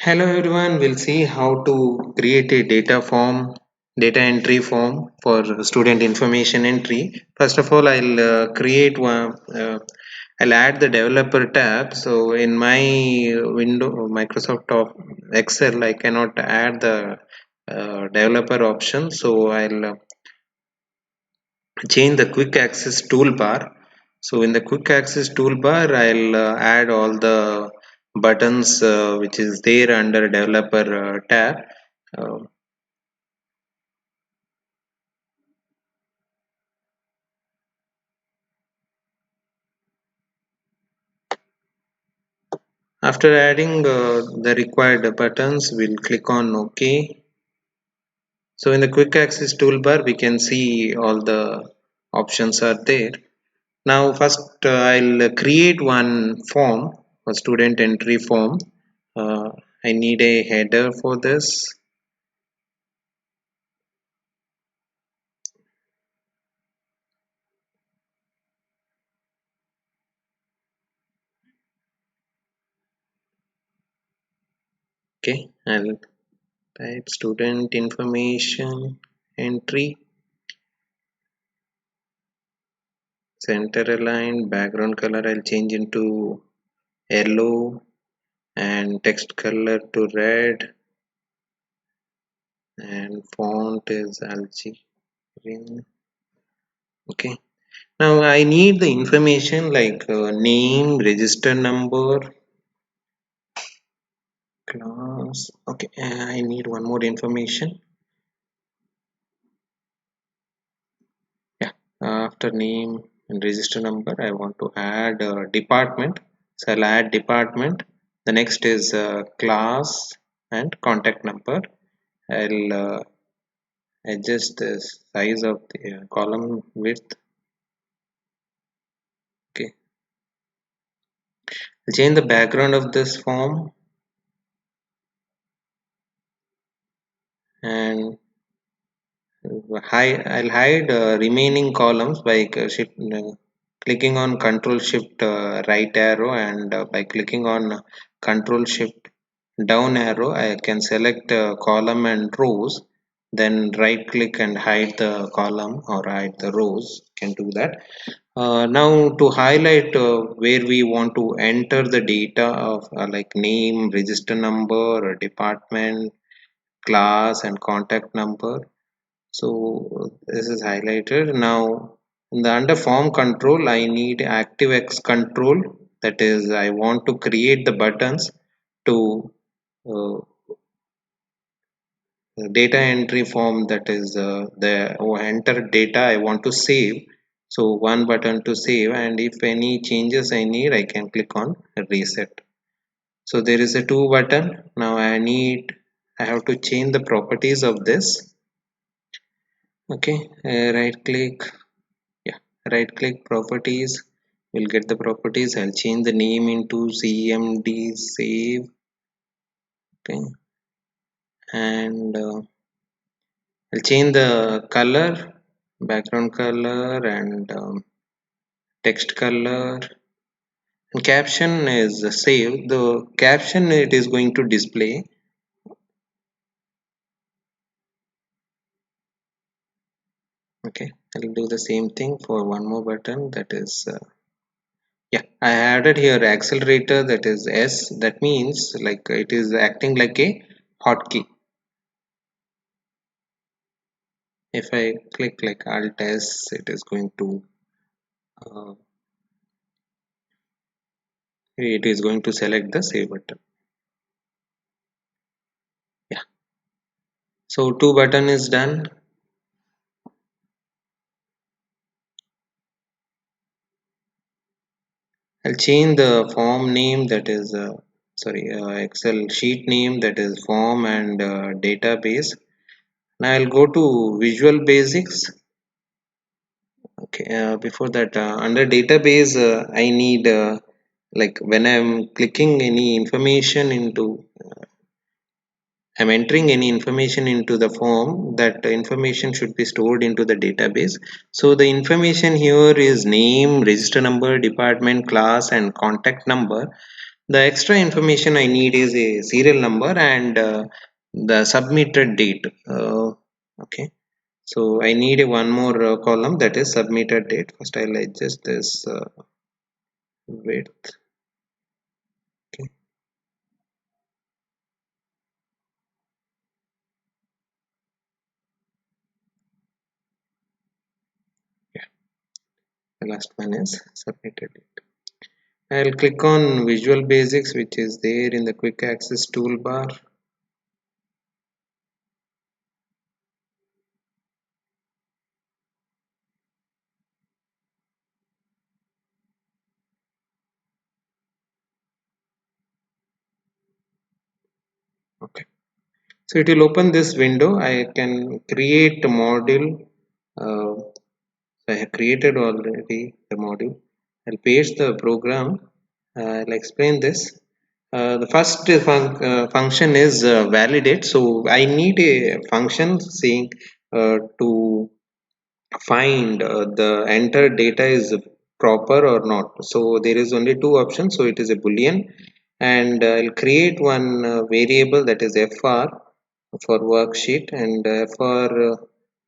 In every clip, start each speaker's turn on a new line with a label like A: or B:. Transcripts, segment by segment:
A: Hello everyone, we'll see how to create a data entry form for student information entry. First of all, I'll add the developer tab. So in my window, Microsoft of Excel, I cannot add the developer option. So I'll change the quick access toolbar. So in the quick access toolbar I'll add all the buttons which is there under developer tab. Uh, After adding the required buttons, we'll click on OK. So in the quick access toolbar we can see all the options are there. Now first I'll create one form, a student entry form. uh, I need a header for this. Okay, I'll type student information entry, center align, background color I'll change into yellow and text color to red, and font is Algerian. Okay, now I need the information like name, register number, class. Okay, I need one more information. Yeah, after name and register number I want to add department. So I'll add department. The next is class and contact number. I'll adjust the size of the column width. Okay, I'll change the background of this form, and I'll hide remaining columns by clicking on Control Shift right arrow, and by clicking on Control Shift down arrow I can select column and rows, then right click and hide the column or hide the rows. Can do that. Now to highlight where we want to enter the data of like name, register number, department, class and contact number. So this is highlighted. Now in the under form control I need ActiveX control. That is, I want to create the buttons to uh, data entry form, that is the enter data I want to save. So one button to save, and if any changes I need I can click on reset. So there is a two button. Now I have to change the properties of this. Okay, right click. Yeah, right click properties. We'll get the properties. I'll change the name into cmd save. Okay, and I'll change the color, background color, and text color. And caption is saved. The caption it is going to display. Okay, I'll do the same thing for one more button. That is, yeah, I added here accelerator. That is S. That means like it is acting like a hotkey. If I click like Alt S, it is going to uh, select the save button. Yeah. So two button is done. I'll change the form name, that is Excel sheet name, that is form and database. Now I'll go to Visual Basics. Okay, before that, under database, I need like when I'm clicking any information into, I'm entering any information into the form, that information should be stored into the database. So the information here is name, register number, department, class, and contact number. The extra information I need is a serial number and the submitted date. Okay, so I need a one more column, that is submitted date. First I'll adjust this width. Okay, yeah, the last one is submitted date. I'll click on Visual Basics, which is there in the quick access toolbar. Okay, so it will open this window. I can create a module. I have created already the module. I'll paste the program. I'll explain this. The first function is validate. So I need a function saying to find the entered data is proper or not. So there is only two options. So it is a boolean, and I'll create one variable, that is fr for worksheet, and for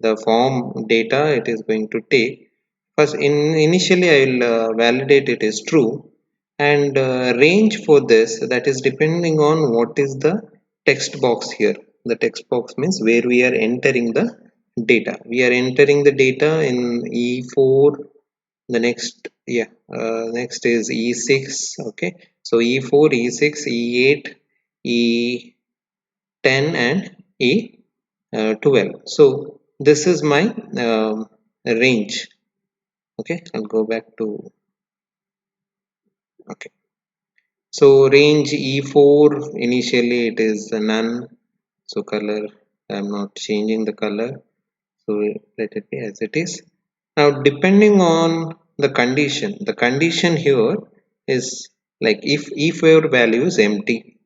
A: the form data it is going to take. First, initially I will validate it is true, and range for this, that is depending on what is the text box here. The text box means where we are entering the data. We are entering the data in E4. The next, yeah, next is E6. Okay, so E4, E6, E8, E10, and E12. So this is my range. Okay, I'll go back to, okay. So range E4, initially it is none. So color, I'm not changing the color. So let it be as it is. Now depending on the condition here is like if your value is empty,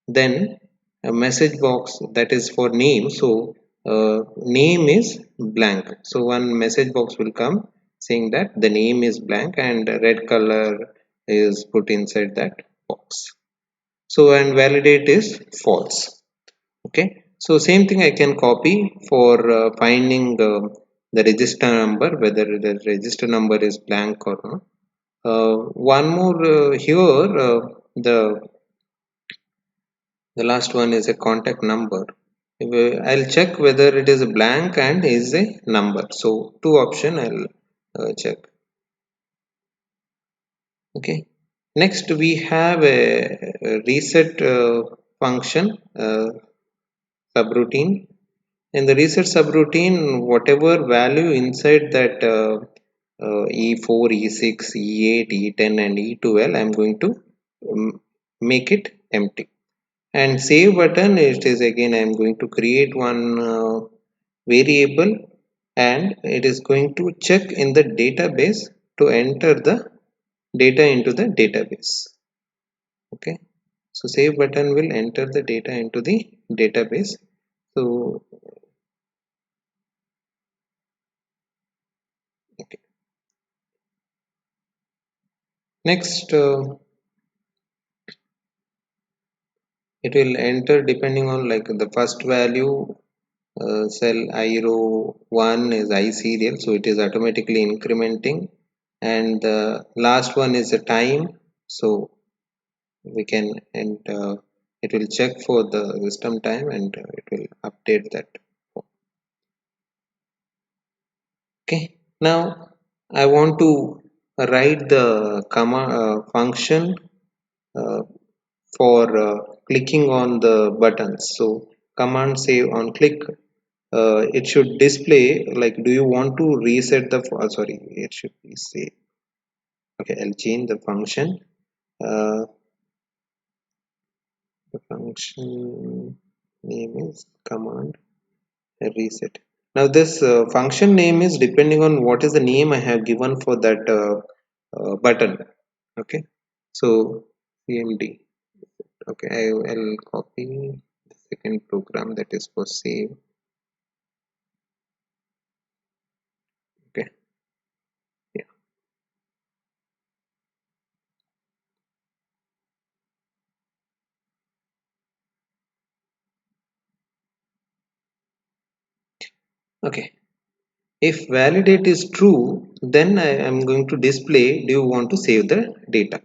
A: then a message box, that is for name. So name is blank. So one message box will come saying that the name is blank, and red color is put inside that box. So and validate is false. Okay, so same thing I can copy for finding the register number, whether the register number is blank or not. One more here, the last one is a contact number. I'll check whether it is a blank and is a number. So two option I'll check. Okay. Next we have a reset function subroutine. In the reset subroutine, whatever value inside that E4, E6, E8, E10, and E12, I'm going to make it empty. And save button, it is again I'm going to create one variable, and it is going to check in the database to enter the data into the database. Okay, so save button will enter the data into the database. So okay. Next, it will enter depending on like the first value, cell I row 1 is I serial, so it is automatically incrementing, and the last one is the time. So we can, and it will check for the system time, and it will update that. Okay, now I want to write the command function uh, for clicking on the buttons. So command save on click, it should display like, do you want to reset the sorry, it should be save. Okay, I'll change the function. The function name is command reset. Now this function name is depending on what is the name I have given for that button. Okay, so cmd. Okay, I'll copy the second program, that is for save. Okay, yeah. Okay, if validate is true, then I am going to display do you want to save the data.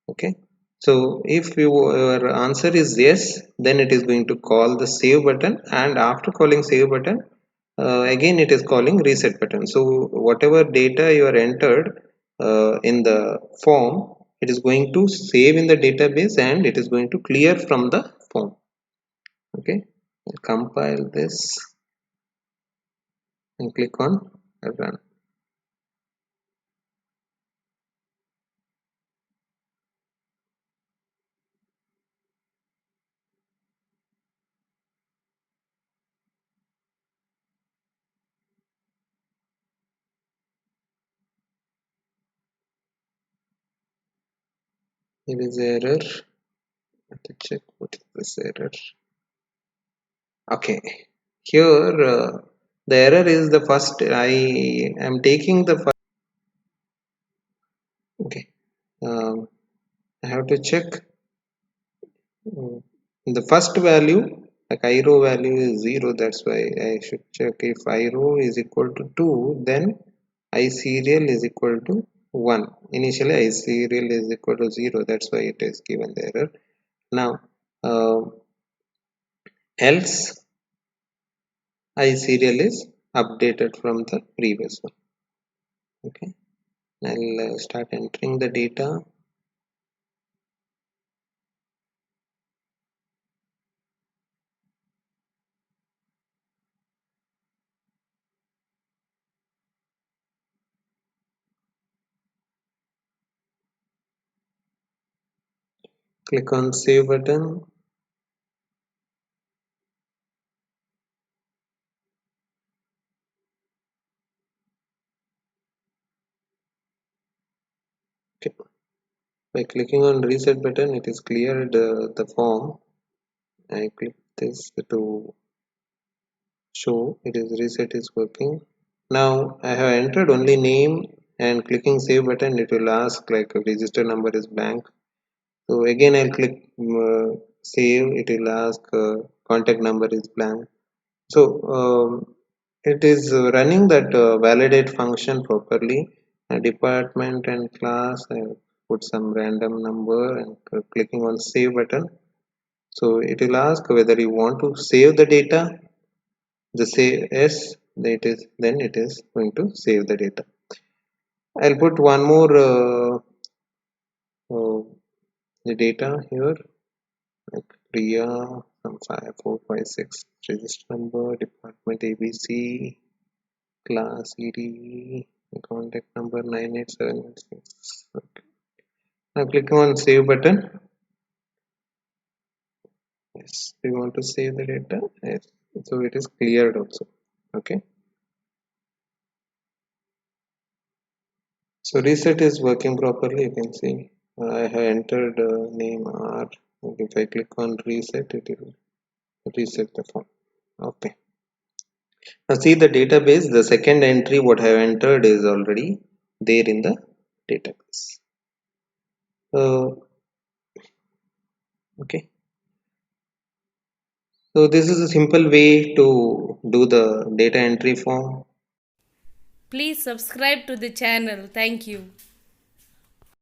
A: Okay, so if your answer is yes, then it is going to call the save button, and after calling save button, again it is calling reset button. So whatever data you are entered in the form, it is going to save in the database and it is going to clear from the form. Okay, I'll compile this and click on run. Here is error. Let me check what is this error. Okay, here the error is the first. I am taking the first. Okay, I have to check the first value. Like IRO value is 0. That's why I should check if IRO is equal to 2, then iSerial is equal to 1. Initially iSerial is equal to 0. That's why it is given the error. Now uh, else iSerial is updated from the previous one. Okay, I'll start entering the data. Click on save button. Okay. By clicking on reset button, it is cleared the form. I click this to show it is reset is working. Now I have entered only name, and clicking save button it will ask like a register number is blank. So again I'll click save, it will ask contact number is blank. So it is running that validate function properly. Department and class, I put some random number and clicking on save button. So it will ask whether you want to save the data. The say yes, then it is going to save the data. I'll put one more uh, the data here, like Priya, some 5456 register number, department ABC, class ED, contact number 98786. Okay. Now clicking on save button. Yes, we want to save the data. Yes, so it is cleared also. Okay. So reset is working properly. You can see I have entered name R. If I click on reset, it will reset the form. Okay. Now see the database. The second entry what I have entered is already there in the database. Okay. So this is a simple way to do the data entry form.
B: Please subscribe to the channel. Thank you.